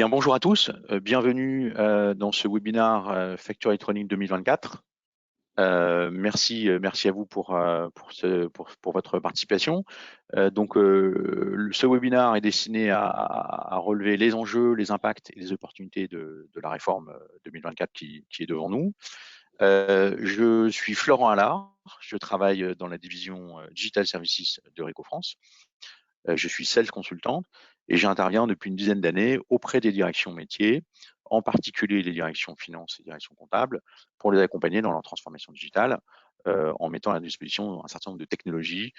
Eh bien, bonjour à tous. Bienvenue dans ce webinaire Facture électronique 2024. Merci à vous pour votre participation. Ce webinaire est destiné à relever les enjeux, les impacts et les opportunités de la réforme 2024 qui est devant nous. Je suis Florent Allard, je travaille dans la division Digital Services de Rico France. Je suis sales consultant et j'interviens depuis une dizaine d'années auprès des directions métiers, en particulier les directions finance et directions comptables, pour les accompagner dans leur transformation digitale, en mettant à disposition un certain nombre de technologies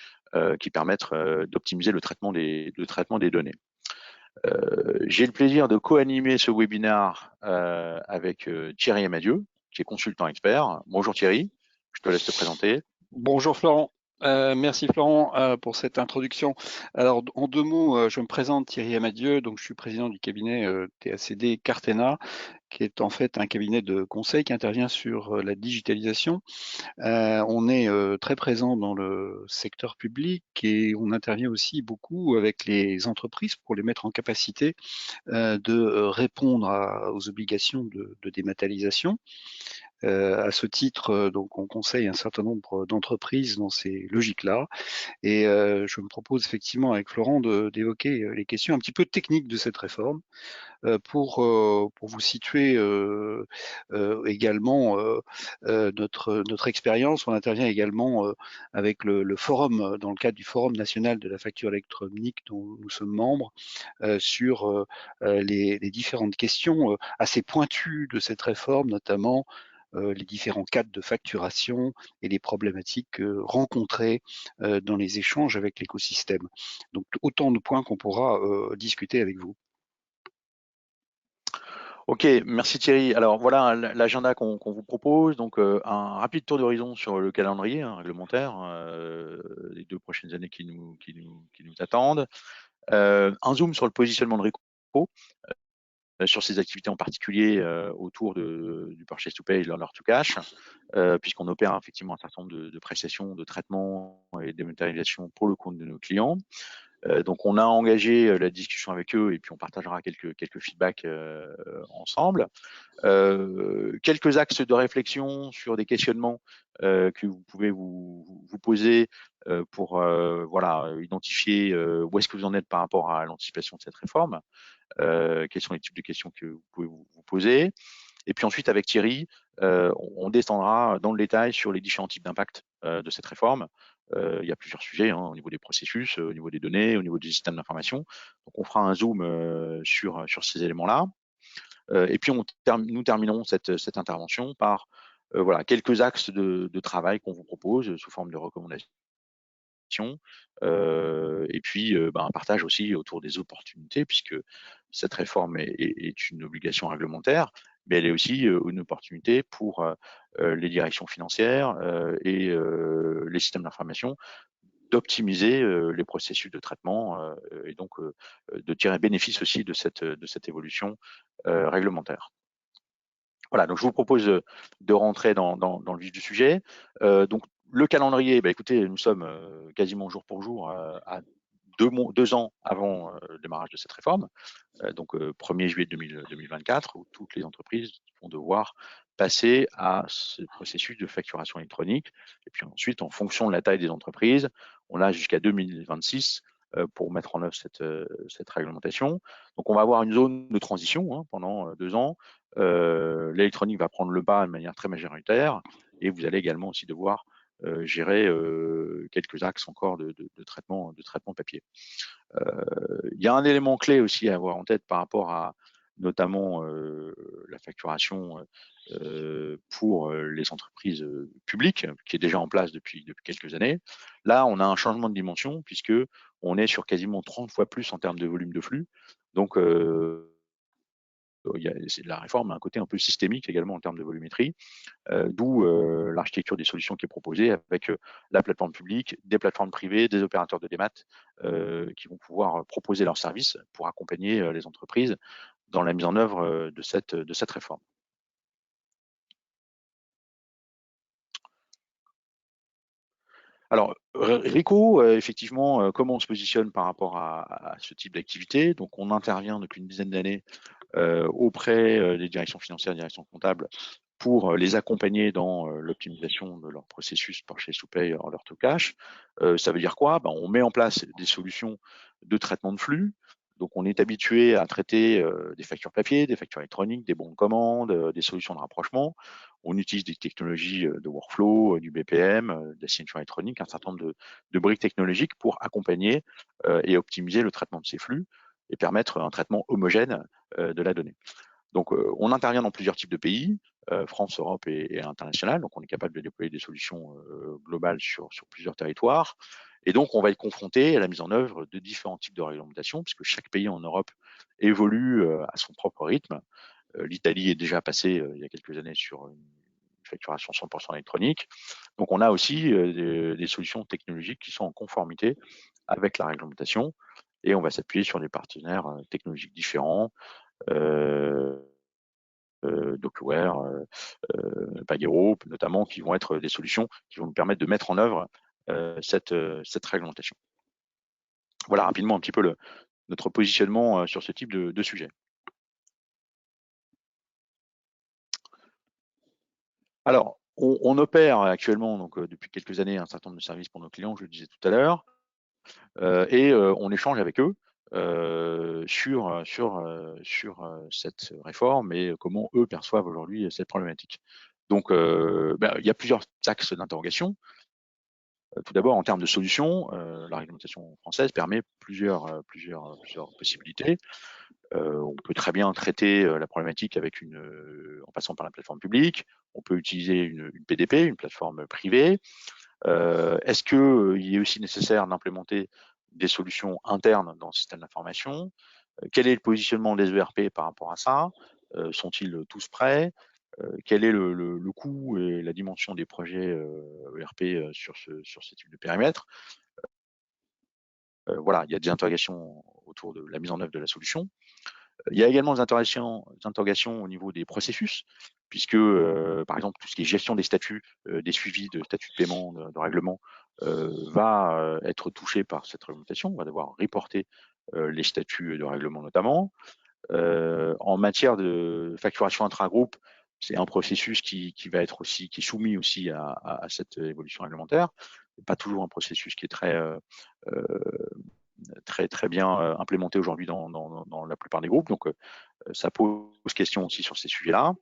qui permettent d'optimiser le traitement des données. J'ai le plaisir de co-animer ce webinaire avec Thierry Amadieu, qui est consultant expert. Bonjour Thierry, je te laisse te présenter. Bonjour Florent. Merci Florent pour cette introduction. Alors en deux mots, je me présente Thierry Amadieu, donc je suis président du cabinet TACD Cartena, qui est en fait un cabinet de conseil qui intervient sur la digitalisation. On est très présent dans le secteur public et on intervient aussi beaucoup avec les entreprises pour les mettre en capacité de répondre aux obligations de dématérialisation. À ce titre, donc on conseille un certain nombre d'entreprises dans ces logiques-là. Et je me propose effectivement avec Florent d'évoquer les questions un petit peu techniques de cette réforme pour vous situer également notre expérience. On intervient également avec le forum, dans le cadre du Forum national de la facture électronique dont nous sommes membres, sur les différentes questions assez pointues de cette réforme, notamment les différents cadres de facturation et les problématiques rencontrées dans les échanges avec l'écosystème. Donc autant de points qu'on pourra discuter avec vous. Ok, merci Thierry. Alors voilà l'agenda qu'on vous propose. Donc un rapide tour d'horizon sur le calendrier réglementaire des 2 prochaines années qui nous attendent. Un zoom sur le positionnement de Rico, sur ses activités en particulier autour du purchase to pay et l'order to cash, puisqu'on opère effectivement un certain nombre de prestations, de traitements et de dématérialisation pour le compte de nos clients. Donc on a engagé la discussion avec eux et puis on partagera quelques feedbacks ensemble. Quelques axes de réflexion sur des questionnements que vous pouvez vous poser pour identifier où est-ce que vous en êtes par rapport à l'anticipation de cette réforme. Quels sont les types de questions que vous pouvez vous poser. Et puis ensuite, avec Thierry, on descendra dans le détail sur les différents types d'impact de cette réforme. Il y a plusieurs sujets au niveau des processus, au niveau des données, au niveau des systèmes d'information. Donc on fera un zoom sur ces éléments-là. Et puis nous terminerons cette intervention par quelques axes de travail qu'on vous propose sous forme de recommandations. Et puis un partage aussi autour des opportunités, puisque cette réforme est une obligation réglementaire, mais elle est aussi une opportunité pour les directions financières et les systèmes d'information d'optimiser les processus de traitement et donc de tirer bénéfice aussi de cette évolution réglementaire. Voilà, donc je vous propose de rentrer dans le vif du sujet. Donc le calendrier, écoutez, nous sommes quasiment jour pour jour à 2 ans avant le démarrage de cette réforme, donc 1er juillet 2024, où toutes les entreprises vont devoir passer à ce processus de facturation électronique. Et puis ensuite, en fonction de la taille des entreprises, on a jusqu'à 2026 pour mettre en œuvre cette réglementation. Donc on va avoir une zone de transition pendant 2 ans. L'électronique va prendre le pas de manière très majoritaire et vous allez également aussi devoir gérer quelques axes encore de traitement papier. Il y a un élément clé aussi à avoir en tête par rapport à notamment la facturation pour les entreprises publiques, qui est déjà en place depuis quelques années. Là, on a un changement de dimension puisque on est sur quasiment 30 fois plus en termes de volume de flux. Donc, la réforme a un côté un peu systémique également en termes de volumétrie, d'où l'architecture des solutions qui est proposée avec la plateforme publique, des plateformes privées, des opérateurs de démat qui vont pouvoir proposer leurs services pour accompagner les entreprises dans la mise en œuvre de cette réforme. Alors, Rico, effectivement, comment on se positionne par rapport à ce type d'activité? Donc, on intervient depuis une dizaine d'années auprès des directions financières, des directions comptables, pour les accompagner dans l'optimisation de leur processus Purchase to Pay, Order to Cash. Ça veut dire quoi? On met en place des solutions de traitement de flux. Donc, on est habitué à traiter des factures papier, des factures électroniques, des bons de commande, des solutions de rapprochement. On utilise des technologies de workflow, du BPM, de la signature électronique, un certain nombre de briques technologiques pour accompagner et optimiser le traitement de ces flux et permettre un traitement homogène de la donnée. Donc, on intervient dans plusieurs types de pays, France, Europe et international. Donc, on est capable de déployer des solutions globales sur plusieurs territoires. Et donc, on va être confronté à la mise en œuvre de différents types de réglementations, puisque chaque pays en Europe évolue à son propre rythme. L'Italie est déjà passée il y a quelques années sur une facturation 100% électronique. Donc, on a aussi des solutions technologiques qui sont en conformité avec la réglementation. Et on va s'appuyer sur des partenaires technologiques différents, Docware, Pagero, notamment, qui vont être des solutions qui vont nous permettre de mettre en œuvre cette réglementation. Voilà rapidement un petit peu notre positionnement sur ce type de sujet. Alors, on opère actuellement, donc depuis quelques années, un certain nombre de services pour nos clients, je le disais tout à l'heure, et on échange avec eux sur cette réforme et comment eux perçoivent aujourd'hui cette problématique. Donc, il y a plusieurs axes d'interrogation. Tout d'abord, en termes de solutions, la réglementation française permet plusieurs possibilités. On peut très bien traiter la problématique en passant par la plateforme publique. On peut utiliser une PDP, une plateforme privée. Est-ce qu'il est aussi nécessaire d'implémenter des solutions internes dans le système d'information? Quel est le positionnement des ERP par rapport à ça? Sont-ils tous prêts? Quel est le coût et la dimension des projets ERP sur ce type de périmètre? Voilà, il y a des interrogations autour de la mise en œuvre de la solution. Il y a également des interrogations au niveau des processus, puisque, par exemple, tout ce qui est gestion des statuts, des suivis de statuts de paiement, de règlement, va être touché par cette réglementation. On va devoir reporter les statuts de règlement notamment. En matière de facturation intra-groupe, c'est un processus qui va être aussi, qui est soumis aussi à cette évolution réglementaire. Pas toujours un processus qui est très bien implémenté aujourd'hui dans la plupart des groupes. Donc, ça pose question aussi sur ces sujets-là,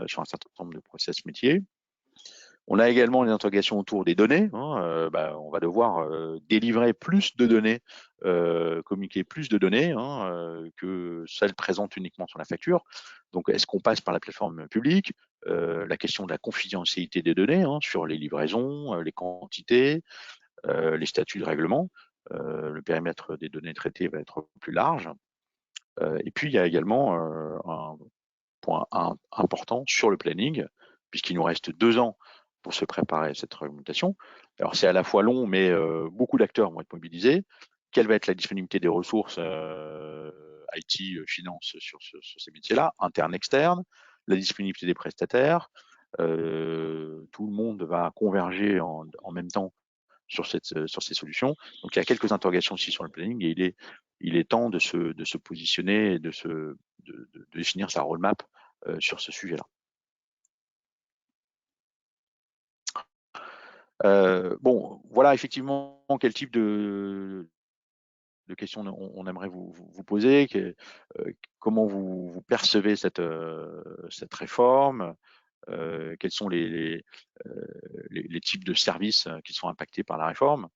sur un certain nombre de process métiers. On a également les interrogations autour des données. On va devoir délivrer plus de données, communiquer plus de données que celles présentes uniquement sur la facture. Donc, est-ce qu'on passe par la plateforme publique? La question de la confidentialité des données sur les livraisons, les quantités, les statuts de règlement. Le périmètre des données traitées va être plus large. Et puis, il y a également un point important sur le planning, puisqu'il nous reste 2 ans pour se préparer à cette réglementation. Alors, c'est à la fois long, mais beaucoup d'acteurs vont être mobilisés. Quelle va être la disponibilité des ressources IT, finance sur ces métiers-là, internes, externes, la disponibilité des prestataires. Tout le monde va converger en même temps sur ces solutions. Donc, il y a quelques interrogations aussi sur le planning et il est temps de se positionner et de définir sa roadmap sur ce sujet-là. Voilà effectivement quel type de questions on aimerait vous poser, comment vous percevez cette réforme, quels sont les types de services qui sont impactés par la réforme,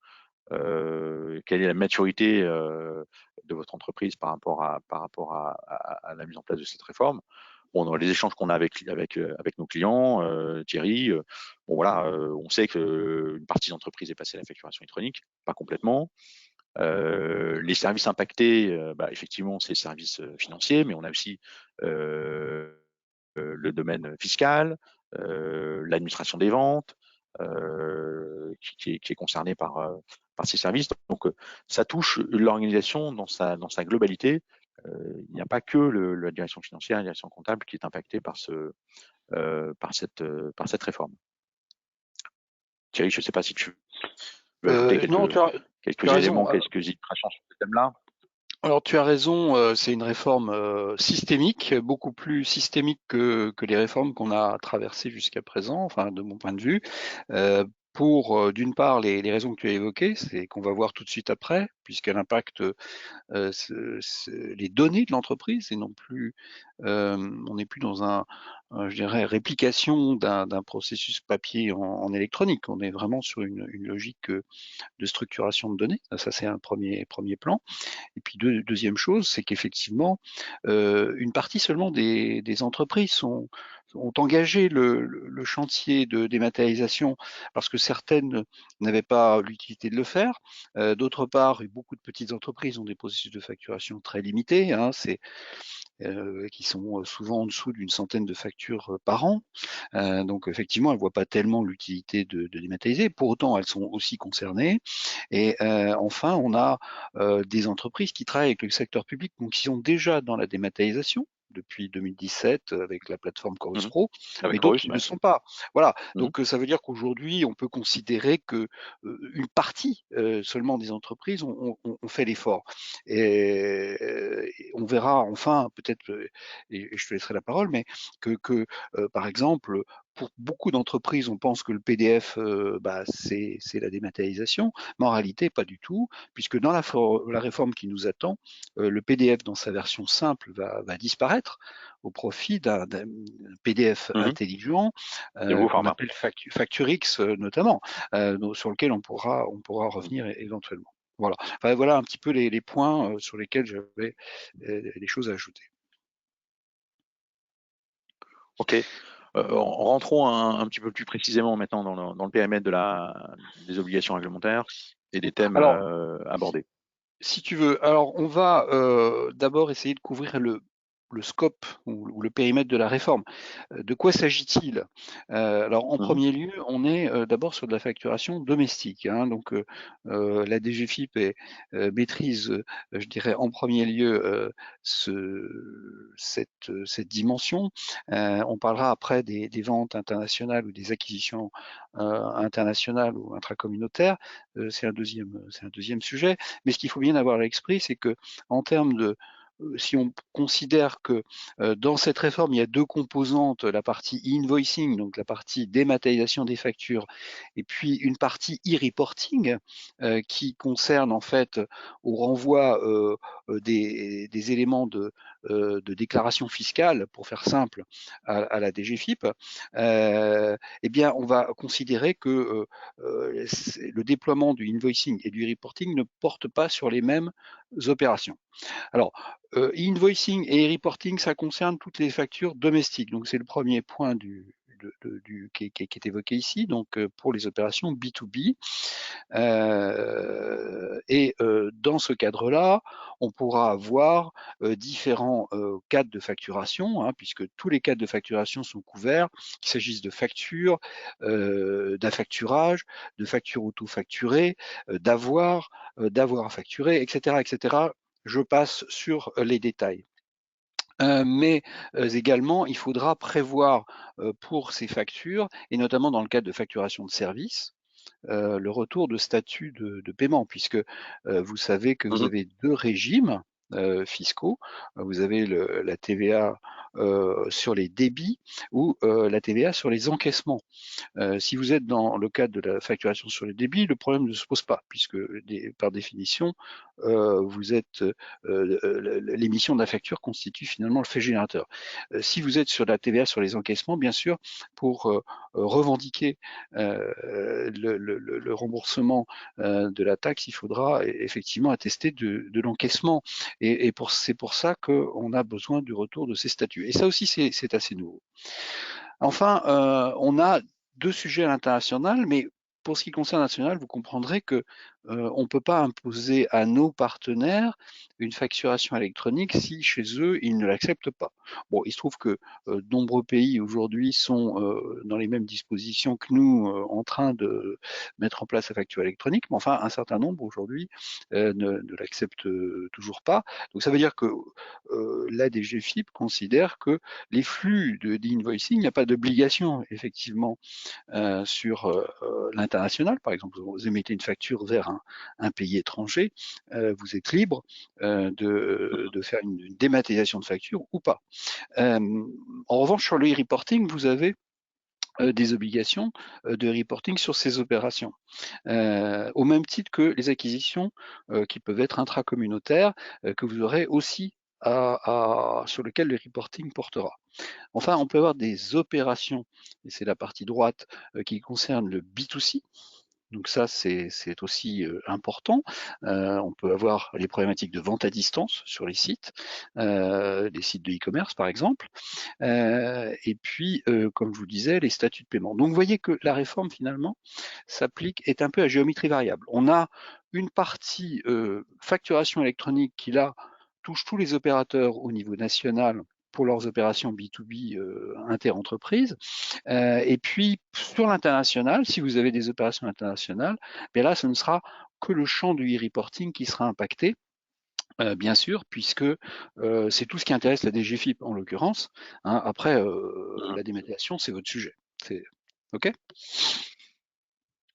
quelle est la maturité de votre entreprise par rapport à la mise en place de cette réforme. Dans les échanges qu'on a avec nos clients, Thierry, on sait qu'une partie de l'entreprise est passée à la facturation électronique, pas complètement. Les services impactés, effectivement, c'est les services financiers, mais on a aussi le domaine fiscal, l'administration des ventes, qui est concerné par ces services. Donc, ça touche l'organisation dans sa globalité. Il n'y a pas que la direction financière, la direction comptable qui est impactée par cette réforme. Thierry, je ne sais pas si tu veux ajouter quelques éléments, quelques illustrations sur ce thème-là. Alors tu as raison, c'est une réforme systémique, beaucoup plus systémique que les réformes qu'on a traversées jusqu'à présent, enfin de mon point de vue, pour d'une part les raisons que tu as évoquées, c'est qu'on va voir tout de suite après, puisqu'elle impacte les données de l'entreprise et non plus, on n'est plus dans je dirais, réplication d'un processus papier en électronique. On est vraiment sur une logique de structuration de données. Ça, c'est un premier plan. Et puis deuxième chose, c'est qu'effectivement, une partie seulement des entreprises ont engagé le chantier de dématérialisation parce que certaines n'avaient pas l'utilité de le faire. D'autre part, beaucoup de petites entreprises ont des processus de facturation très limités, hein, qui sont souvent en dessous d'une centaine de factures par an. Donc effectivement, elles ne voient pas tellement l'utilité de dématérialiser. Pour autant, elles sont aussi concernées. Et enfin, on a des entreprises qui travaillent avec le secteur public, donc qui sont déjà dans la dématérialisation depuis 2017 avec la plateforme Chorus Mhm. Pro, mais Avec d'autres Chorus, qui ne ouais. le sont pas. Voilà, Mhm. donc ça veut dire qu'aujourd'hui, on peut considérer que une partie seulement des entreprises ont fait l'effort. Et on verra enfin, peut-être, et je te laisserai la parole, mais que par exemple, pour beaucoup d'entreprises, on pense que le PDF, c'est la dématérialisation, mais en réalité, pas du tout, puisque dans la réforme qui nous attend, le PDF dans sa version simple va disparaître au profit d'un PDF Mhm. intelligent Des nouveaux qu'on formats. appelle FactureX notamment, sur lequel on pourra Mhm. revenir éventuellement. Voilà. Enfin, voilà un petit peu les points sur lesquels j'avais des choses à ajouter. Ok. Rentrons un petit peu plus précisément maintenant dans le périmètre des obligations réglementaires et des thèmes Alors, abordés. si tu veux, alors on va d'abord essayer de couvrir le scope ou le périmètre de la réforme. De quoi s'agit-il? Alors en Mhm. premier lieu, on est d'abord sur de la facturation domestique, hein, donc la DGFiP maîtrise, je dirais en premier lieu cette dimension. On parlera après des ventes internationales ou des acquisitions internationales ou intracommunautaires. C'est un deuxième sujet. Mais ce qu'il faut bien avoir à l'esprit, c'est que en termes de si on considère que dans cette réforme, il y a deux composantes, la partie e-invoicing, donc la partie dématérialisation des factures, et puis une partie e-reporting qui concerne en fait au renvoi des éléments de déclaration fiscale, pour faire simple, à la DGFiP, eh bien, on va considérer que le déploiement du invoicing et du reporting ne porte pas sur les mêmes opérations. Alors, invoicing et reporting, ça concerne toutes les factures domestiques. Donc, c'est le premier point qui est évoqué ici, donc pour les opérations B2B. Dans ce cadre-là, on pourra avoir différents cadres de facturation, hein, puisque tous les cadres de facturation sont couverts, qu'il s'agisse de factures, d'affacturage, de factures auto-facturées, d'avoir à facturer, etc., etc. Je passe sur les détails. Mais également, il faudra prévoir pour ces factures, et notamment dans le cadre de facturation de services, le retour de statut de paiement, puisque vous savez que vous Mhm. avez deux régimes fiscaux. Vous avez la TVA sur les débits ou la TVA sur les encaissements. Si vous êtes dans le cadre de la facturation sur les débits, le problème ne se pose pas, puisque par définition, vous êtes l'émission de la facture constitue finalement le fait générateur. Si vous êtes sur la TVA sur les encaissements, bien sûr, pour revendiquer le remboursement de la taxe, il faudra effectivement attester de l'encaissement. Et c'est pour ça qu'on a besoin du retour de ces statuts. Et ça aussi, c'est assez nouveau. Enfin, on a deux sujets à l'international, mais pour ce qui concerne l'international, vous comprendrez que on ne peut pas imposer à nos partenaires une facturation électronique si chez eux, ils ne l'acceptent pas. Bon, il se trouve que de nombreux pays aujourd'hui sont dans les mêmes dispositions que nous, en train de mettre en place la facture électronique, mais enfin, un certain nombre aujourd'hui ne l'acceptent toujours pas. Donc ça veut dire que la DGFiP considère que les flux d'invoicing, il n'y a pas d'obligation effectivement sur international, par exemple, vous émettez une facture vers un pays étranger, vous êtes libre de faire une dématérialisation de facture ou pas. En revanche, sur le e-reporting, vous avez des obligations de reporting sur ces opérations, au même titre que les acquisitions qui peuvent être intracommunautaires, que vous aurez aussi sur lequel le reporting portera. Enfin, on peut avoir des opérations, et c'est la partie droite, qui concerne le B2C. Donc ça, c'est aussi important. On peut avoir les problématiques de vente à distance sur les sites de e-commerce par exemple. Et puis, comme je vous disais, les statuts de paiement. Donc vous voyez que la réforme finalement est un peu à géométrie variable. On a une partie facturation électronique qui là touche tous les opérateurs au niveau national pour leurs opérations B2B inter-entreprises. Et puis, sur l'international, si vous avez des opérations internationales, bien là, ce ne sera que le champ du e-reporting qui sera impacté, bien sûr, puisque c'est tout ce qui intéresse la DGFiP en l'occurrence. Hein. Après, la dématérialisation, c'est votre sujet. OK?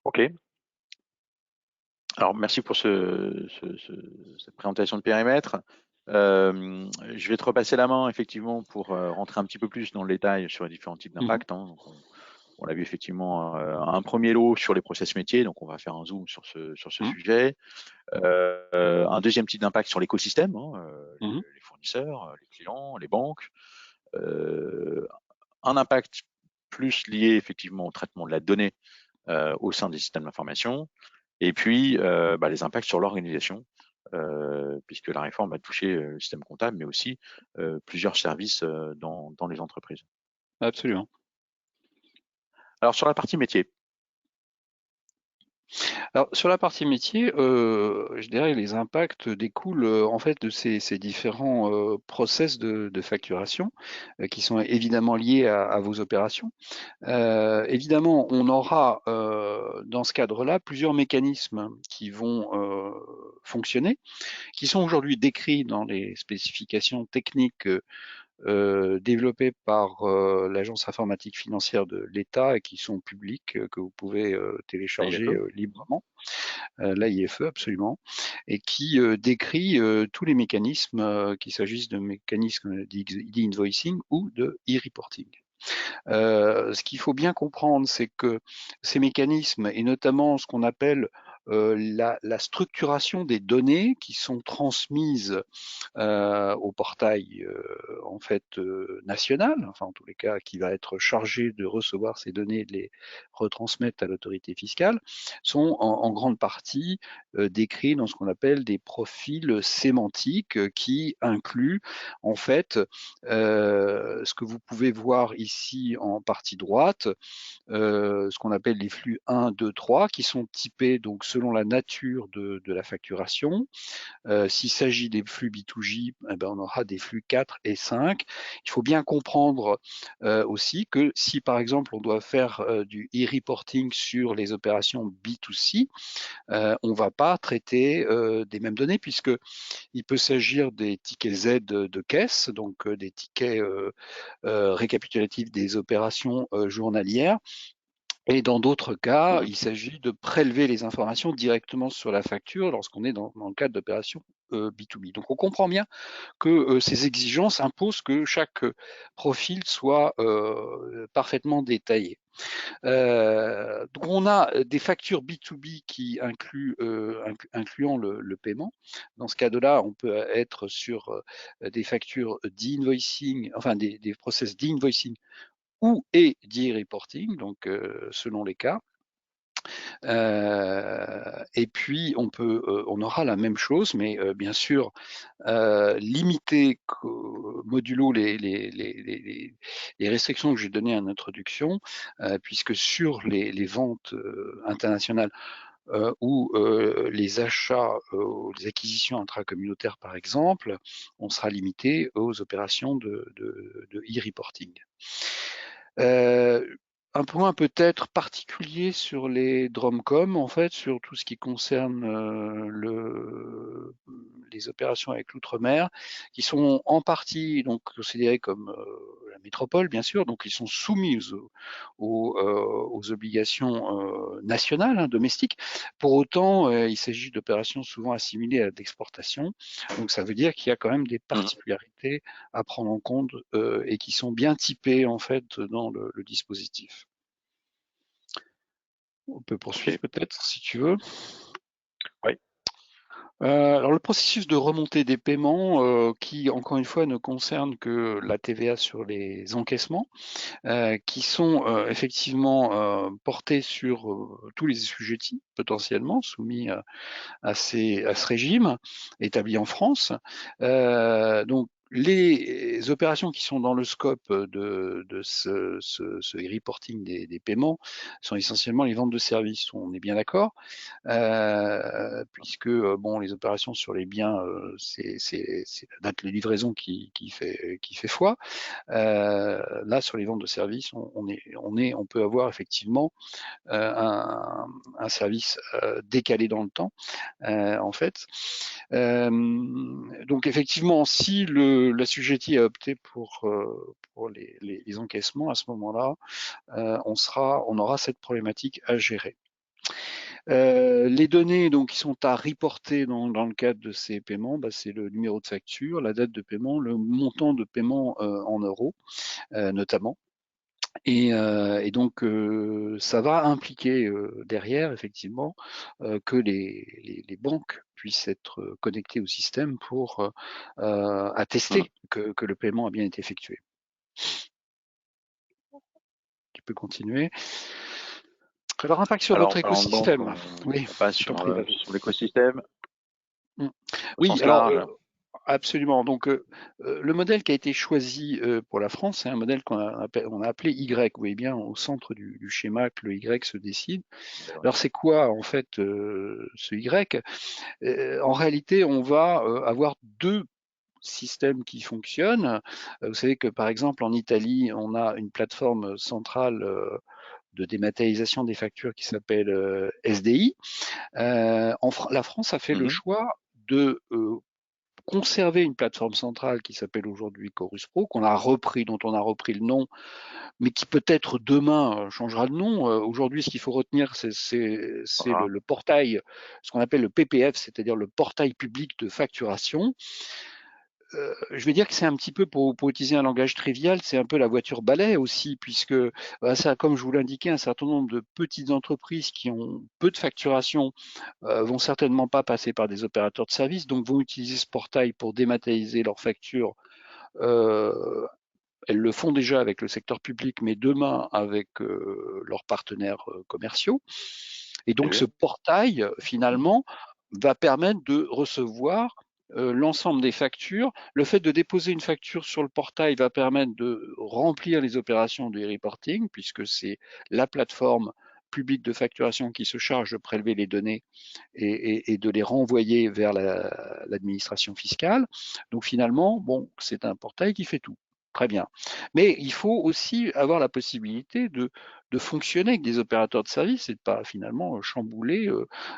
OK. Alors, merci pour cette présentation de périmètre. Je vais te repasser la main, effectivement, pour rentrer un petit peu plus dans le détail sur les différents types d'impact. Hein. Donc, on a vu effectivement un premier lot sur les process métiers, donc on va faire un zoom sur ce sujet. Un deuxième type d'impact sur l'écosystème, hein, les fournisseurs, les clients, les banques. Un impact plus lié effectivement au traitement de la donnée au sein des systèmes d'information. Et puis, les impacts sur l'organisation, puisque la réforme va toucher le système comptable, mais aussi plusieurs services dans les entreprises. Absolument. Alors, sur la partie métier. Alors, sur la partie métier, je dirais que les impacts découlent en fait de ces différents process de facturation qui sont évidemment liés à vos opérations. Évidemment, on aura dans ce cadre-là plusieurs mécanismes qui vont fonctionner, qui sont aujourd'hui décrits dans les spécifications techniques développées par l'Agence informatique financière de l'État et qui sont publiques, que vous pouvez télécharger librement, l'AIFE absolument, et qui décrit tous les mécanismes, qu'il s'agisse de mécanismes d'e-invoicing ou de e-reporting. Ce qu'il faut bien comprendre, c'est que ces mécanismes, et notamment ce qu'on appelle la structuration des données qui sont transmises au portail en fait national, enfin en tous les cas qui va être chargé de recevoir ces données et de les retransmettre à l'autorité fiscale, sont en grande partie décrits dans ce qu'on appelle des profils sémantiques qui incluent en fait ce que vous pouvez voir ici en partie droite, ce qu'on appelle les flux 1, 2, 3, qui sont typés donc selon la nature de la facturation. S'il s'agit des flux B2J, eh ben, on aura des flux 4 et 5. Il faut bien comprendre aussi que si par exemple on doit faire du e-reporting sur les opérations B2C, on ne va pas traiter des mêmes données puisque il peut s'agir des tickets Z de caisse, donc des tickets récapitulatifs des opérations journalières. Et dans d'autres cas, il s'agit de prélever les informations directement sur la facture lorsqu'on est dans le cadre d'opérations B2B. Donc on comprend bien que ces exigences imposent que chaque profil soit parfaitement détaillé. Donc on a des factures B2B qui incluant le paiement. Dans ce cas-là, on peut être sur des factures d'invoicing, enfin des process d'invoicing ou et d'e-reporting, donc selon les cas. Et puis on aura la même chose, mais bien sûr limité modulo les restrictions que j'ai données en introduction, puisque sur les ventes internationales ou les achats, les acquisitions intracommunautaires par exemple, on sera limité aux opérations de e-reporting. Un point peut-être particulier sur les Dromcom, en fait, sur tout ce qui concerne les opérations avec l'outre-mer, qui sont en partie donc considérées comme la métropole, bien sûr, donc ils sont soumis aux obligations nationales, hein, domestiques. Pour autant, il s'agit d'opérations souvent assimilées à l'exportation, donc ça veut dire qu'il y a quand même des Mhm. particularités à prendre en compte et qui sont bien typées en fait dans le dispositif. On peut poursuivre Ok. peut-être si tu veux. Oui. Alors le processus de remontée des paiements, qui encore une fois ne concerne que la TVA sur les encaissements, qui sont effectivement portés sur tous les assujettis potentiellement soumis à ce régime établi en France. Donc les opérations qui sont dans le scope de ce reporting des paiements sont essentiellement les ventes de services, on est bien d'accord. Puisque bon, les opérations sur les biens, c'est la date de livraison qui fait foi. Là, sur les ventes de services, on peut avoir effectivement un service décalé dans le temps, en fait. Donc effectivement, si l'assujetti a opté pour les encaissements, à ce moment-là, on aura cette problématique à gérer. Les données donc qui sont à reporter dans le cadre de ces paiements, bah, c'est le numéro de facture, la date de paiement, le montant de paiement en euros notamment. Et donc ça va impliquer derrière effectivement que les banques puissent être connectées au système pour Mhm. attester que le paiement a bien été effectué. Tu peux continuer. Alors impact sur Alors, votre en parlant de banque, écosystème. Oui, on passe je t'en prie, vas-y. sur l'écosystème Mm. au Oui, sens alors large. absolument. Donc le modèle qui a été choisi pour la France, c'est un modèle on a appelé Y. Vous voyez bien au centre du schéma que le Y se décide. Alors c'est quoi en fait ce Y? En réalité, on va avoir deux systèmes qui fonctionnent. Vous savez que par exemple en Italie, on a une plateforme centrale de dématérialisation des factures qui s'appelle SDI. La France a fait le Mhm. choix de conserver une plateforme centrale qui s'appelle aujourd'hui Chorus Pro, dont on a repris le nom, mais qui peut-être demain changera de nom. Aujourd'hui, ce qu'il faut retenir, c'est Voilà. le portail, ce qu'on appelle le PPF, c'est-à-dire le portail public de facturation. Je vais dire que c'est un petit peu, pour utiliser un langage trivial, c'est un peu la voiture balai aussi, puisque ça, comme je vous l'indiquais, un certain nombre de petites entreprises qui ont peu de facturation vont certainement pas passer par des opérateurs de services, donc vont utiliser ce portail pour dématérialiser leurs factures. Euh, Elles le font déjà avec le secteur public, mais demain avec leurs partenaires commerciaux. Et donc ce Ok. portail, finalement, va permettre de recevoir l'ensemble des factures. Le fait de déposer une facture sur le portail va permettre de remplir les opérations de e-reporting, puisque c'est la plateforme publique de facturation qui se charge de prélever les données et de les renvoyer vers l'administration fiscale. Donc finalement, bon, c'est un portail qui fait tout. Très bien. Mais il faut aussi avoir la possibilité de fonctionner avec des opérateurs de services et de pas finalement chambouler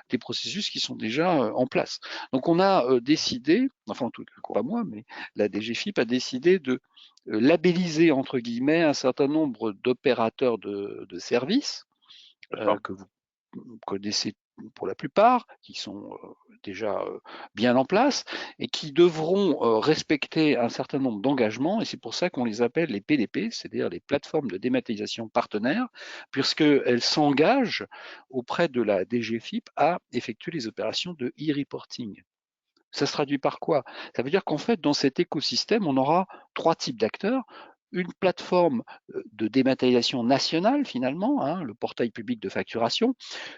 des processus qui sont déjà en place. Donc on a décidé, enfin en tout cas pas moi, mais la DGFiP a décidé de labelliser entre guillemets un certain nombre d'opérateurs de services D'accord. que vous connaissez pour la plupart, qui sont déjà bien en place et qui devront respecter un certain nombre d'engagements, et c'est pour ça qu'on les appelle les PDP, c'est-à-dire les plateformes de dématérialisation partenaires, puisqu'elles s'engagent auprès de la DGFiP à effectuer les opérations de e-reporting. Ça se traduit par quoi? Ça veut dire qu'en fait, dans cet écosystème, on aura trois types d'acteurs. Une plateforme de dématérialisation nationale, finalement, hein, le portail public de facturation.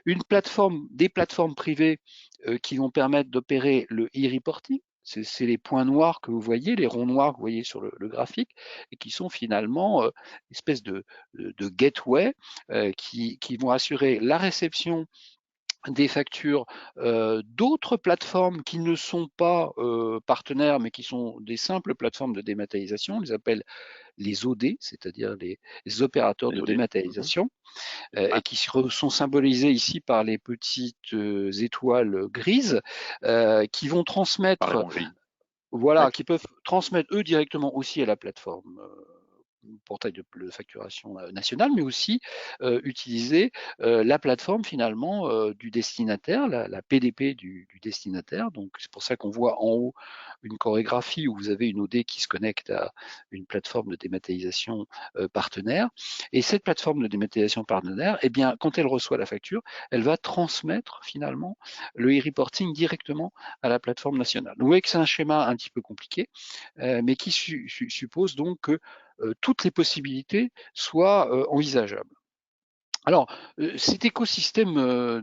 Des plateformes privées qui vont permettre d'opérer le e-reporting. C'est les points noirs que vous voyez, les ronds noirs que vous voyez sur le graphique, et qui sont finalement une espèce de gateway qui vont assurer la réception des factures d'autres plateformes qui ne sont pas partenaires, mais qui sont des simples plateformes de dématérialisation. On les appelle les OD, c'est-à-dire les opérateurs Les de OD. Mhm. dématérialisation, Ouais. et qui sont symbolisés ici par les petites étoiles grises, qui vont Par les transmettre, rangées. Ouais. voilà, qui peuvent transmettre eux directement aussi à la plateforme portail de facturation nationale, mais aussi utiliser la plateforme finalement du destinataire, la PDP du destinataire. Donc c'est pour ça qu'on voit en haut une chorégraphie où vous avez une OD qui se connecte à une plateforme de dématérialisation partenaire. Et cette plateforme de dématérialisation partenaire, eh bien, quand elle reçoit la facture, elle va transmettre finalement le e-reporting directement à la plateforme nationale. Vous voyez que c'est un schéma un petit peu compliqué, mais qui suppose donc que toutes les possibilités soient envisageables. Alors, cet écosystème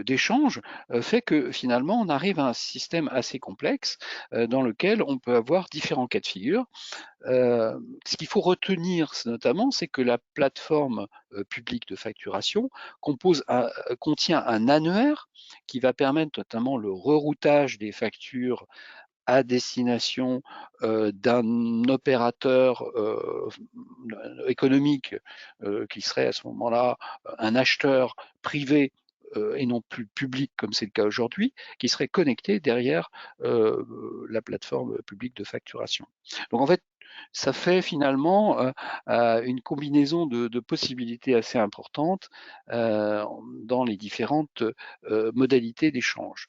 d'échange fait que finalement, on arrive à un système assez complexe dans lequel on peut avoir différents cas de figure. Ce qu'il faut retenir notamment, c'est que la plateforme publique de facturation contient un annuaire qui va permettre notamment le reroutage des factures à destination d'un opérateur économique qui serait à ce moment-là un acheteur privé et non plus public comme c'est le cas aujourd'hui, qui serait connecté derrière la plateforme publique de facturation. Donc en fait, ça fait finalement une combinaison de possibilités assez importantes dans les différentes modalités d'échange.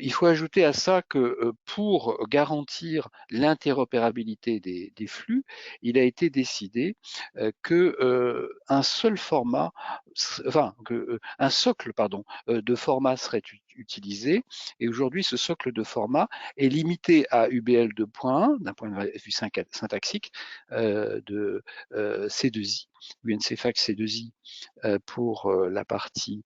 Il faut ajouter à ça que pour garantir l'interopérabilité des flux, il a été décidé qu'un seul format, enfin, un socle pardon, de format serait utilisé. Et aujourd'hui, ce socle de format est limité à UBL 2.1 d'un point de vue syntaxique de C2I, UNCFAX C2I pour la partie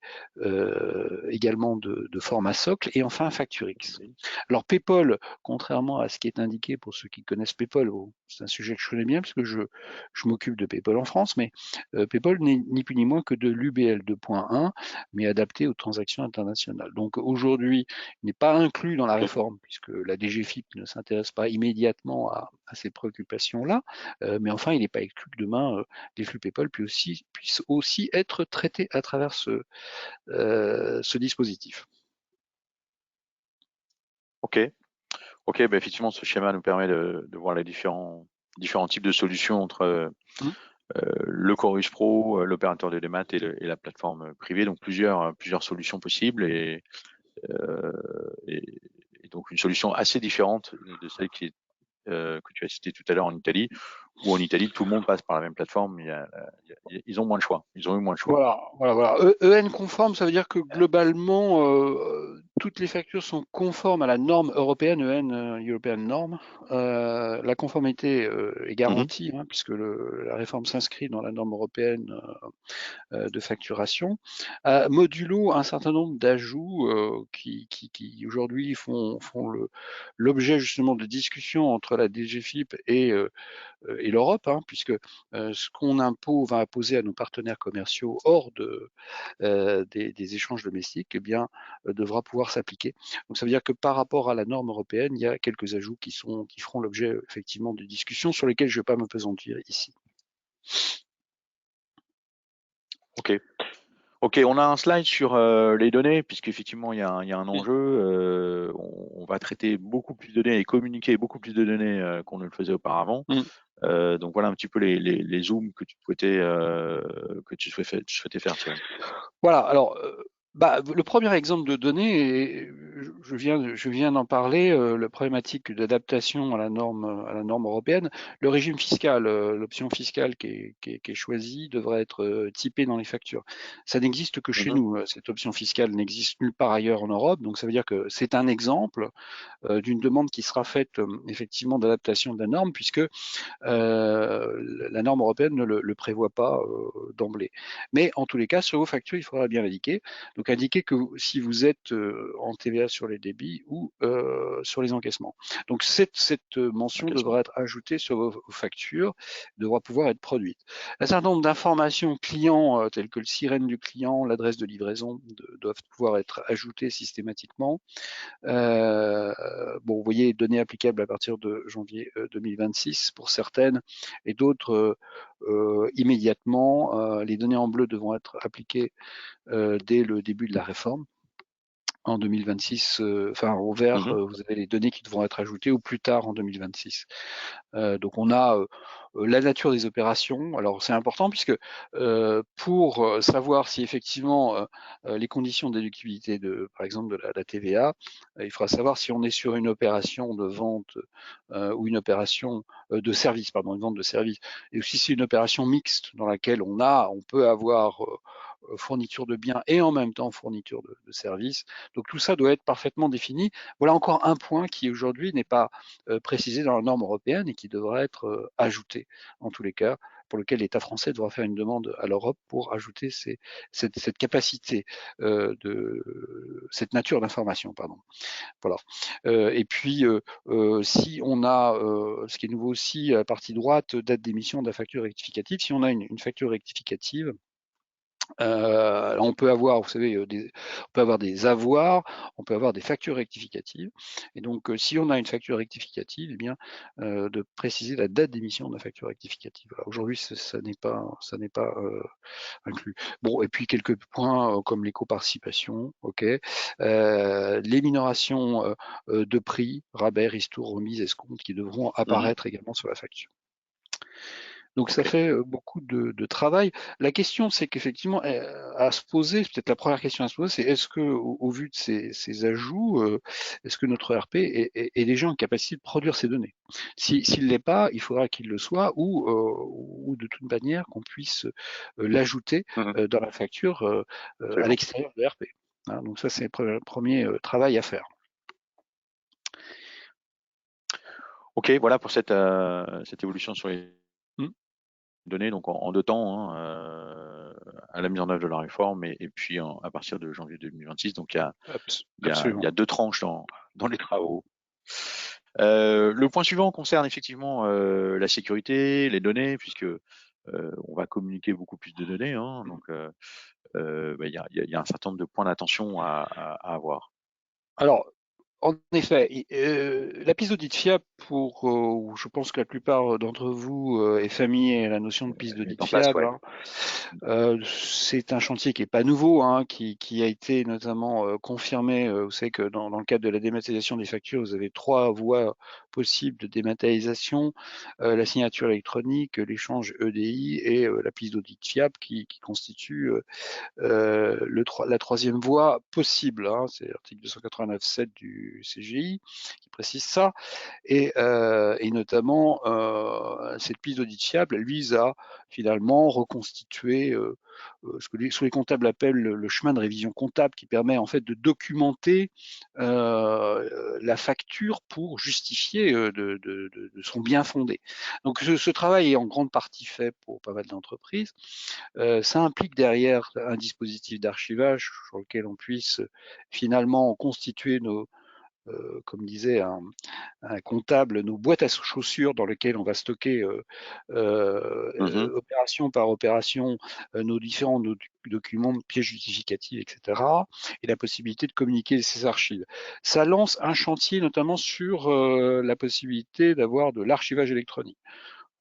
également de format socle, et enfin Facturix. Alors Paypal, contrairement à ce qui est indiqué pour ceux qui connaissent Paypal, c'est un sujet que je connais bien parce que je m'occupe de Paypal en France, mais Paypal n'est ni plus ni moins que de l'UBL 2.1, mais adapté aux transactions internationales. Donc aujourd'hui, il n'est pas inclus dans la réforme puisque la DGFiP ne s'intéresse pas immédiatement à ces préoccupations-là, mais enfin, il n'est pas exclu que demain, les flux Paypal puissent aussi être traités à travers ce dispositif. Ok, ok, bah effectivement, ce schéma nous permet de voir les différents types de solutions entre le Chorus Pro, l'opérateur de démat et la plateforme privée, donc plusieurs solutions possibles et donc une solution assez différente de celle que tu as citée tout à l'heure en Italie, où en Italie tout le monde passe par la même plateforme, ils ont moins de choix, ils ont eu moins de choix. Voilà. EN conforme, ça veut dire que globalement, toutes les factures sont conformes à la norme européenne, EN, European Norm. La conformité est garantie, puisque la réforme s'inscrit dans la norme européenne de facturation. Modulo un certain nombre d'ajouts qui aujourd'hui font l'objet justement de discussions entre la DGFiP et l'Europe, puisque ce qu'on va imposer à nos partenaires commerciaux hors des échanges domestiques, eh bien, devra pouvoir s'appliquer. Donc ça veut dire que par rapport à la norme européenne, il y a quelques ajouts qui feront l'objet effectivement de discussions sur lesquels je ne vais pas m'apesantir ici. Ok, on a un slide sur les données, puisqu'effectivement il y a un enjeu. On va traiter beaucoup plus de données et communiquer beaucoup plus de données qu'on ne le faisait auparavant. Donc voilà un petit peu les zooms que tu souhaitais faire, Thierry. Voilà, alors le premier exemple de données, je viens d'en parler, la problématique d'adaptation à la norme européenne. Le régime fiscal, l'option fiscale qui est choisie devrait être typée dans les factures. Ça n'existe que chez nous. Cette option fiscale n'existe nulle part ailleurs en Europe, donc ça veut dire que c'est un exemple d'une demande qui sera faite effectivement d'adaptation de la norme, puisque la norme européenne ne le prévoit pas d'emblée. Mais en tous les cas, sur vos factures, il faudra bien l'indiquer. Donc indiquer que si vous êtes en TVA sur les débits ou sur les encaissements. Donc cette mention devra être ajoutée sur vos factures, devra pouvoir être produite. Un certain nombre d'informations clients telles que le sirène du client, l'adresse de livraison doivent pouvoir être ajoutées systématiquement. Vous voyez, données applicables à partir de janvier 2026 pour certaines et d'autres immédiatement. Les données en bleu devront être appliquées dès le début de la réforme. en 2026, enfin au vert, Mhm. vous avez les données qui devront être ajoutées ou plus tard en 2026. Donc on a la nature des opérations. Alors c'est important puisque pour savoir si effectivement les conditions de déductibilité par exemple de la TVA, il faudra savoir si on est sur une opération de vente ou une opération de service, pardon, une vente de service, et aussi si c'est une opération mixte dans laquelle on peut avoir fourniture de biens et en même temps fourniture de services. Donc tout ça doit être parfaitement défini. Voilà encore un point qui aujourd'hui n'est pas précisé dans la norme européenne et qui devra être ajouté en tous les cas, pour lequel l'État français devra faire une demande à l'Europe pour ajouter cette capacité cette nature d'information, pardon. Voilà. Et puis, si on a, ce qui est nouveau aussi, à la partie droite, date d'émission de la facture rectificative, si on a une facture rectificative, on peut avoir, vous savez, on peut avoir des avoirs, on peut avoir des factures rectificatives. Et donc, si on a une facture rectificative, eh bien, de préciser la date d'émission de la facture rectificative. Voilà. Aujourd'hui, ça n'est pas inclus. Bon, et puis quelques points comme l'éco-participation, ok, les minorations de prix, rabais, ristournes, remises, escomptes, qui devront Mhm. apparaître également sur la facture. Donc ça Ok. fait beaucoup de travail. La question, c'est qu'effectivement, à se poser, peut-être la première question à se poser, c'est est-ce que, au vu de ces ajouts, est-ce que notre ERP est déjà en capacité de produire ces données? S'il ne l'est pas, il faudra qu'il le soit, ou de toute manière qu'on puisse l'ajouter Mhm. dans la facture à Absolument. l'extérieur de l'ERP. Hein, donc ça, c'est le premier travail à faire. Ok, voilà pour cette évolution sur les Hmm. données, donc en deux temps, hein, à la mise en œuvre de la réforme et puis à partir de janvier 2026. Donc il y a Absolument. deux tranches dans les travaux. Le point suivant concerne effectivement la sécurité, les données, puisque on va communiquer beaucoup plus de données, hein, donc bah, il y a un certain nombre de points d'attention à avoir. Alors, en effet, la piste d'audit fiable je pense que la plupart d'entre vous est familier à la notion de piste Est d'audit en place, fiable, ouais. hein. C'est un chantier qui est pas nouveau, hein, qui a été notamment confirmé. Vous savez que dans le cadre de la dématérialisation des factures, vous avez 3 voies possibles de dématérialisation, la signature électronique, l'échange EDI et la piste d'audit fiable qui constitue la troisième voie possible, hein, c'est l'article 289.7 du CGI qui précise ça, et notamment cette piste d'audit fiable, elle vise à finalement reconstituer ce que les comptables appellent le chemin de révision comptable, qui permet en fait de documenter la facture pour justifier de son bien fondé. Donc ce travail est en grande partie fait pour pas mal d'entreprises. Ça implique derrière un dispositif d'archivage sur lequel on puisse finalement constituer comme disait un comptable, nos boîtes à chaussures dans lesquelles on va stocker Mhm, opération par opération nos différents documents, pièces justificatives, etc. Et la possibilité de communiquer ces archives. Ça lance un chantier notamment sur la possibilité d'avoir de l'archivage électronique.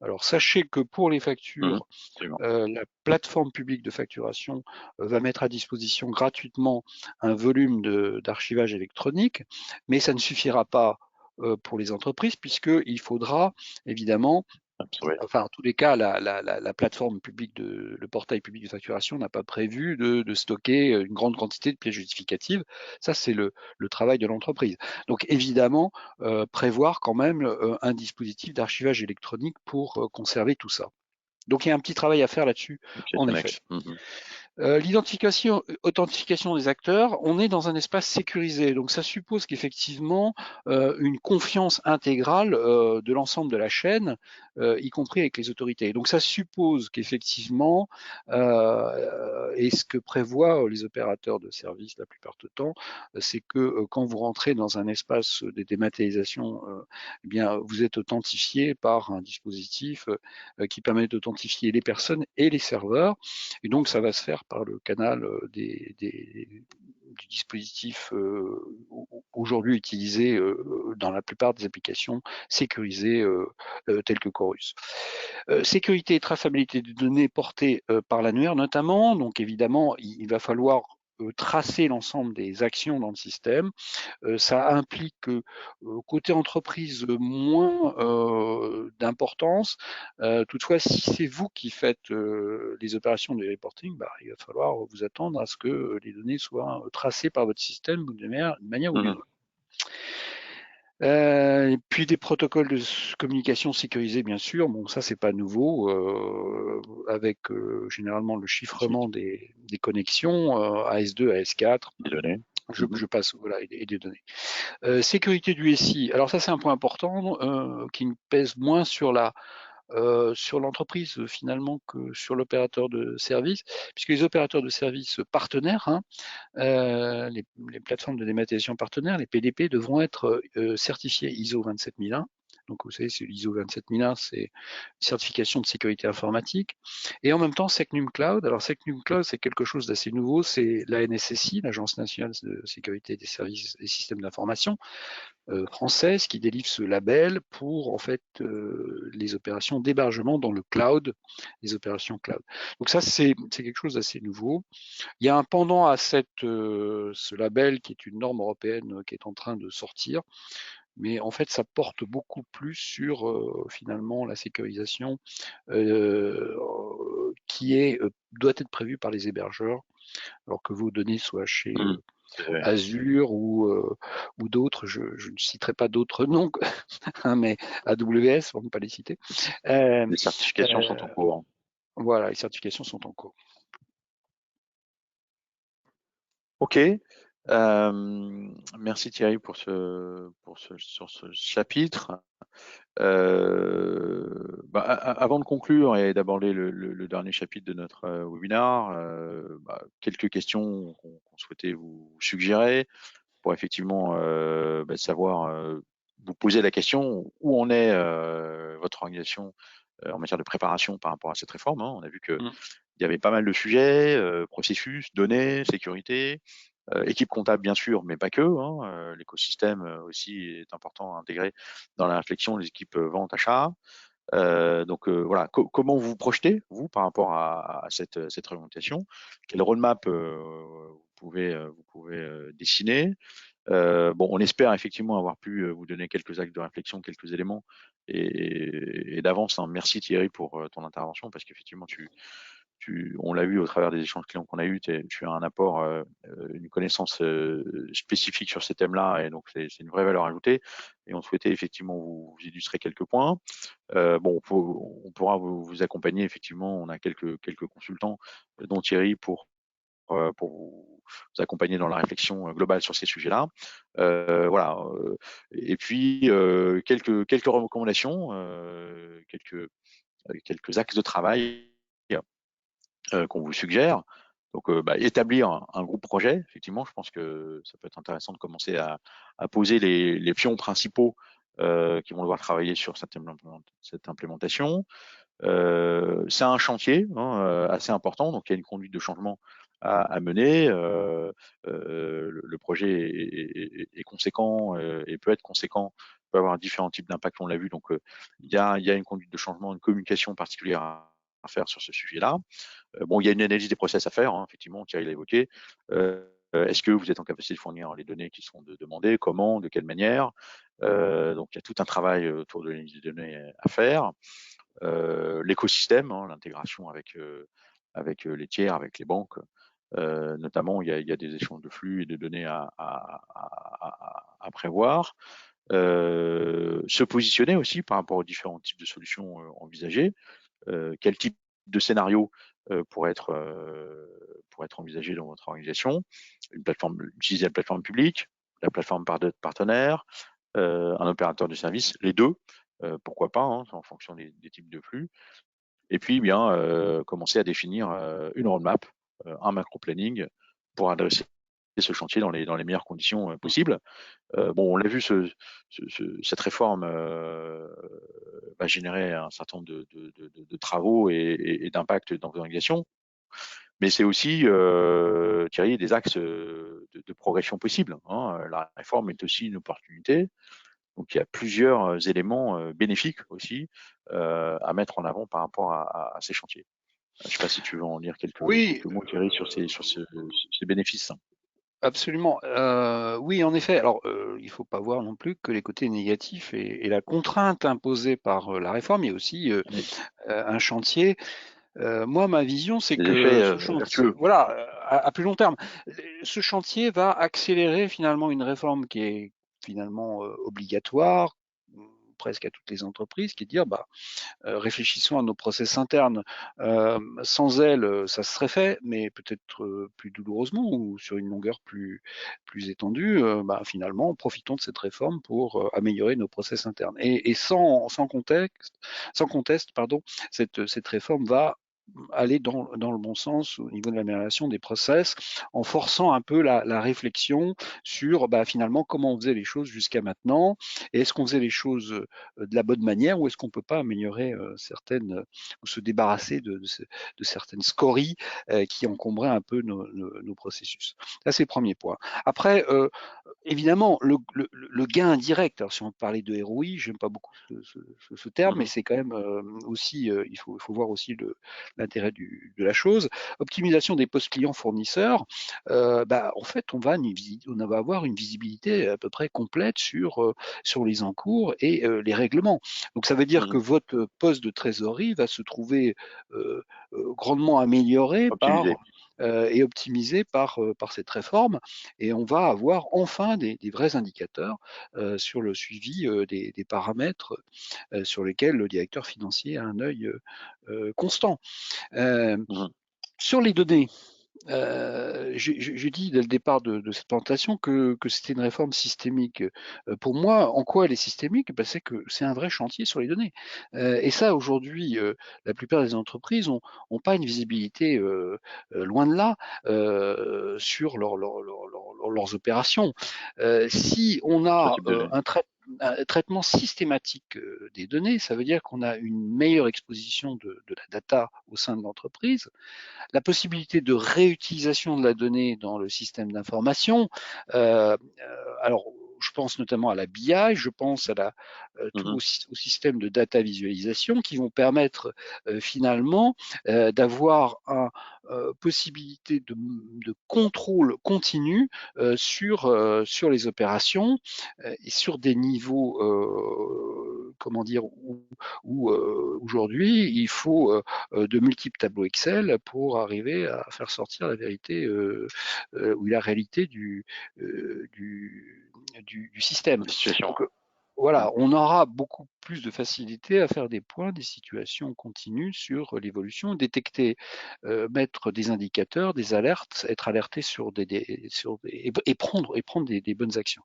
Alors sachez que pour les mhm, factures, absolument. la plateforme publique de facturation va mettre à disposition gratuitement un volume d'archivage électronique, mais ça ne suffira pas pour les entreprises puisqu'il faudra évidemment, Ouais. enfin en tous les cas, la plateforme publique le portail public de facturation n'a pas prévu de stocker une grande quantité de pièces justificatives. Ça, c'est le travail de l'entreprise. Donc évidemment, prévoir quand même un dispositif d'archivage électronique pour conserver tout ça. Donc il y a un petit travail à faire là-dessus, Une pièce en effet. annexe. Mhm. L'identification, authentification des acteurs, on est dans un espace sécurisé, donc ça suppose qu'effectivement une confiance intégrale de l'ensemble de la chaîne, y compris avec les autorités. Donc ça suppose qu'effectivement, et ce que prévoient les opérateurs de services la plupart du temps, c'est que quand vous rentrez dans un espace de dématérialisation, eh bien vous êtes authentifié par un dispositif qui permet d'authentifier les personnes et les serveurs. Et donc, ça va se faire par le canal du dispositif aujourd'hui utilisé dans la plupart des applications sécurisées telles que Chorus. Sécurité et traçabilité des données portées par l'annuaire notamment. Donc, évidemment, il va falloir tracer l'ensemble des actions dans le système. Ça implique que côté entreprise, moins d'importance. Toutefois, si c'est vous qui faites les opérations de reporting, bah, il va falloir vous attendre à ce que les données soient tracées par votre système d'une manière ou d'une autre. Et puis des protocoles de communication sécurisés, bien sûr. Bon, ça c'est pas nouveau, avec généralement le chiffrement des connexions AS2, AS4. Des données. Je passe, voilà, et des données. Sécurité du SI. Alors ça c'est un point important qui me pèse moins sur l'entreprise finalement que sur l'opérateur de service, puisque les opérateurs de service partenaires, les plateformes de dématérialisation partenaires, les PDP, devront être certifiés ISO 27001. Donc vous savez, l'ISO 27001, c'est une certification de sécurité informatique. Et en même temps, Secnum Cloud. Alors Secnum Cloud, c'est quelque chose d'assez nouveau, c'est la NSSI, l'Agence nationale de sécurité des services et systèmes d'information, française, qui délivre ce label pour en fait les opérations d'hébergement dans le cloud, les opérations cloud. Donc ça c'est quelque chose d'assez nouveau. Il y a un pendant à ce label qui est une norme européenne qui est en train de sortir, mais en fait ça porte beaucoup plus sur finalement la sécurisation qui doit être prévue par les hébergeurs, alors que vos données soient chez Azure ou d'autres, je ne citerai pas d'autres noms, mais AWS, pour ne pas les citer. Les certifications sont en cours. Voilà, les certifications sont en cours. Ok. Merci Thierry pour ce chapitre. Avant de conclure et d'aborder le dernier chapitre de notre webinaire, quelques questions qu'on souhaitait vous suggérer pour effectivement savoir, vous poser la question où en est votre organisation en matière de préparation par rapport à cette réforme. On a vu qu'il y avait pas mal de sujets, processus, données, sécurité, équipe comptable bien sûr, mais pas que. L'écosystème aussi est important à intégrer dans la réflexion, les équipes vente, achat. Voilà, comment vous vous projetez, vous, par rapport à cette réglementation? Quelle roadmap vous pouvez dessiner? On espère effectivement avoir pu vous donner quelques actes de réflexion, quelques éléments et d'avance. Merci Thierry pour ton intervention parce qu'effectivement on l'a vu au travers des échanges clients qu'on a eu, tu as un apport, une connaissance spécifique sur ces thèmes-là et donc c'est une vraie valeur ajoutée. Et on souhaitait effectivement vous illustrer quelques points. On pourra vous accompagner effectivement. On a quelques consultants, dont Thierry, pour vous accompagner dans la réflexion globale sur ces sujets-là. Voilà. Et puis quelques recommandations, quelques axes de travail qu'on vous suggère. Donc, établir un groupe projet, effectivement, je pense que ça peut être intéressant de commencer à poser les pions principaux qui vont devoir travailler sur cette implémentation. C'est un chantier assez important, donc il y a une conduite de changement à mener. Le projet est conséquent et peut être conséquent, peut avoir différents types d'impacts, on l'a vu. Donc, il y a une conduite de changement, une communication particulière à faire sur ce sujet-là. Il y a une analyse des process à faire, effectivement, Thierry l'a évoqué. Est-ce que vous êtes en capacité de fournir les données qui sont demandées? Comment? De quelle manière? Donc, il y a tout un travail autour de l'analyse des données à faire. L'écosystème, l'intégration avec les tiers, avec les banques, notamment, il y a des échanges de flux et de données à prévoir. Se positionner aussi par rapport aux différents types de solutions envisagées. Quel type de scénario pourrait être envisagé dans votre organisation? Utiliser la plateforme publique, la plateforme partenaire, un opérateur de service, les deux, pourquoi pas, en fonction des types de flux. Et puis, commencer à définir une roadmap, un macro-planning pour adresser ce chantier dans les meilleures conditions possibles. On l'a vu, cette réforme va générer un certain nombre de travaux et d'impacts dans vos organisations. Mais c'est aussi, Thierry, des axes de progression possibles. La réforme est aussi une opportunité. Donc, il y a plusieurs éléments bénéfiques aussi à mettre en avant par rapport à ces chantiers. Je ne sais pas si tu veux en lire Oui, quelques mots, Thierry, ces bénéfices. absolument. Oui, en effet. Alors, il faut pas voir non plus que les côtés négatifs et la contrainte imposée par la réforme. Il y a aussi Oui. un chantier. Moi, ma vision, c'est Des que effets ce chantier, vertueux. voilà, à plus long terme, ce chantier va accélérer finalement une réforme qui est finalement obligatoire, presque à toutes les entreprises, qui est de dire, bah, réfléchissons à nos process internes. Sans elles, ça serait fait, mais peut-être plus douloureusement ou sur une longueur plus étendue. Bah, finalement, profitons de cette réforme pour améliorer nos process internes. Et sans conteste, pardon, cette réforme va aller dans le bon sens au niveau de l'amélioration des process, en forçant un peu la réflexion sur bah, finalement comment on faisait les choses jusqu'à maintenant, et est-ce qu'on faisait les choses de la bonne manière ou est-ce qu'on ne peut pas améliorer certaines ou se débarrasser de certaines scories qui encombraient un peu nos processus. Ça, c'est le premier point. Après, évidemment, le gain indirect, alors si on parlait de ROI, j'aime pas beaucoup ce terme, mais Mhm. c'est quand même aussi, il faut voir aussi l'intérêt de la chose. Optimisation des postes clients fournisseurs, bah, en fait, on va avoir une visibilité à peu près complète sur les encours et les règlements. Donc ça veut dire que Mhm. votre poste de trésorerie va se trouver grandement amélioré Optimisé. et optimisé par cette réforme, et on va avoir enfin des vrais indicateurs sur le suivi des paramètres sur lesquels le directeur financier a un œil constant. Euh, Mhm. sur les données, j'ai dit dès le départ de cette présentation que c'était une réforme systémique. Pour moi, en quoi elle est systémique? Ben, c'est que c'est un vrai chantier sur les données. Et ça, aujourd'hui, la plupart des entreprises ont pas une visibilité, loin de là, sur leurs opérations. Si on Ce a type de données. un traitement systématique des données, ça veut dire qu'on a une meilleure exposition de la data au sein de l'entreprise, la possibilité de réutilisation de la donnée dans le système d'information. Alors, je pense notamment à la BI, je pense tout Mhm. au système de data visualisation qui vont permettre finalement d'avoir une possibilité de contrôle continu sur les opérations et sur des niveaux, comment dire, où aujourd'hui il faut de multiples tableaux Excel pour arriver à faire sortir la vérité ou la réalité du système. La situation. Donc Mhm. voilà, on aura beaucoup plus de facilité à faire des points, des situations continues sur l'évolution, détecter, mettre des indicateurs, des alertes, être alerté et prendre des bonnes actions.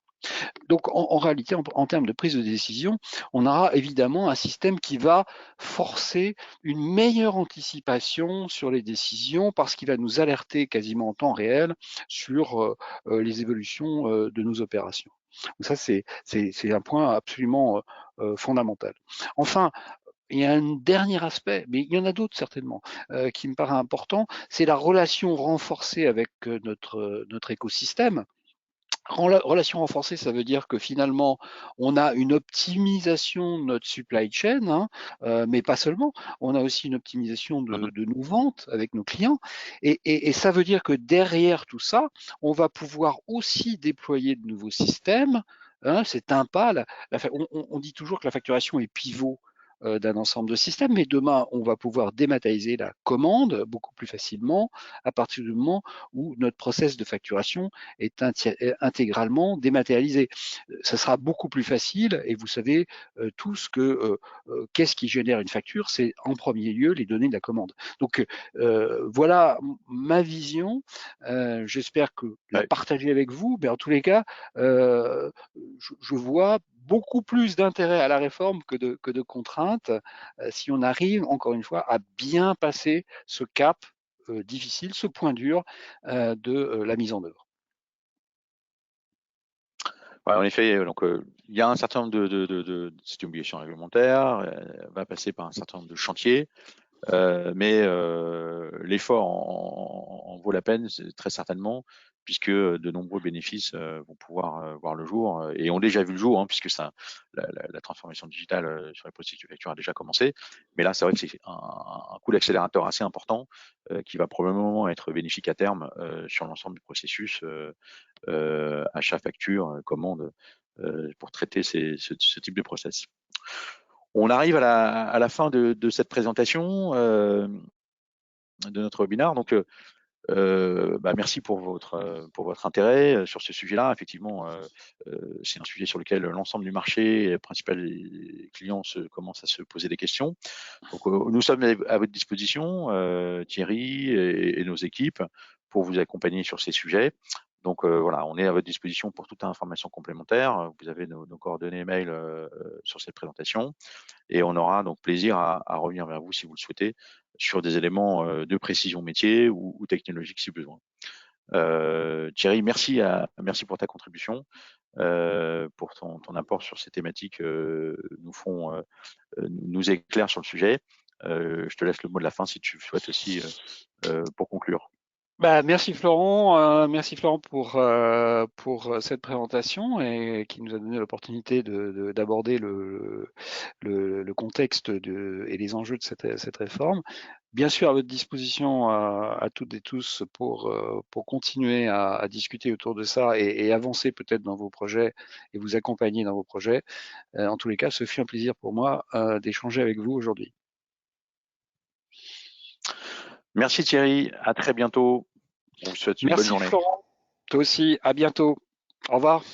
Donc en réalité, en termes de prise de décision, on aura évidemment un système qui va forcer une meilleure anticipation sur les décisions parce qu'il va nous alerter quasiment en temps réel sur les évolutions de nos opérations. Donc ça, c'est un point absolument fondamental. Enfin, il y a un dernier aspect, mais il y en a d'autres certainement, qui me paraît important, c'est la relation renforcée avec notre écosystème. Relation renforcée, ça veut dire que finalement, on a une optimisation de notre supply chain, hein, mais pas seulement. On a aussi une optimisation Mhm. de nos ventes avec nos clients. Et ça veut dire que derrière tout ça, on va pouvoir aussi déployer de nouveaux systèmes. Hein, c'est un pas. On dit toujours que la facturation est pivot d'un ensemble de systèmes, mais demain, on va pouvoir dématérialiser la commande beaucoup plus facilement à partir du moment où notre process de facturation est intégralement dématérialisé. Ça sera beaucoup plus facile et vous savez tous que qu'est-ce qui génère une facture? C'est en premier lieu les données de la commande. Donc voilà ma vision. J'espère que la Ouais. partager avec vous, mais en tous les cas, je vois beaucoup plus d'intérêt à la réforme que de contraintes si on arrive, encore une fois, à bien passer ce cap difficile, ce point dur de la mise en œuvre. Ouais, en effet, donc il y a un certain nombre cette obligation réglementaire, va passer par un certain nombre de chantiers, mais l'effort en vaut la peine, très certainement, puisque de nombreux bénéfices vont pouvoir voir le jour et ont déjà vu le jour, hein, puisque la transformation digitale sur les processus de facture a déjà commencé. Mais là, c'est vrai que c'est un coup d'accélérateur assez important qui va probablement être bénéfique à terme sur l'ensemble du processus achat, facture, commande, pour traiter ce type de process. On arrive à la fin de cette présentation de notre webinaire. Donc, merci pour votre intérêt sur ce sujet-là. Effectivement, c'est un sujet sur lequel l'ensemble du marché, les principaux clients commencent à se poser des questions. Donc, nous sommes à votre disposition, Thierry et nos équipes, pour vous accompagner sur ces sujets. Donc voilà, on est à votre disposition pour toute information complémentaire. Vous avez nos coordonnées mail sur cette présentation et on aura donc plaisir à revenir vers vous si vous le souhaitez sur des éléments de précision métier ou technologique si besoin. Thierry, merci pour ta contribution, pour ton apport sur ces thématiques nous éclairent sur le sujet. Je te laisse le mot de la fin si tu souhaites aussi pour conclure. Merci Florent pour cette présentation et qui nous a donné l'opportunité d'aborder le contexte et les enjeux de cette réforme. Bien sûr, à votre disposition à toutes et tous pour continuer à discuter autour de ça et avancer peut-être dans vos projets et vous accompagner dans vos projets. En tous les cas, ce fut un plaisir pour moi d'échanger avec vous aujourd'hui. Merci Thierry, à très bientôt. On vous souhaite une bonne Merci journée. Florent, toi aussi, à bientôt. Au revoir.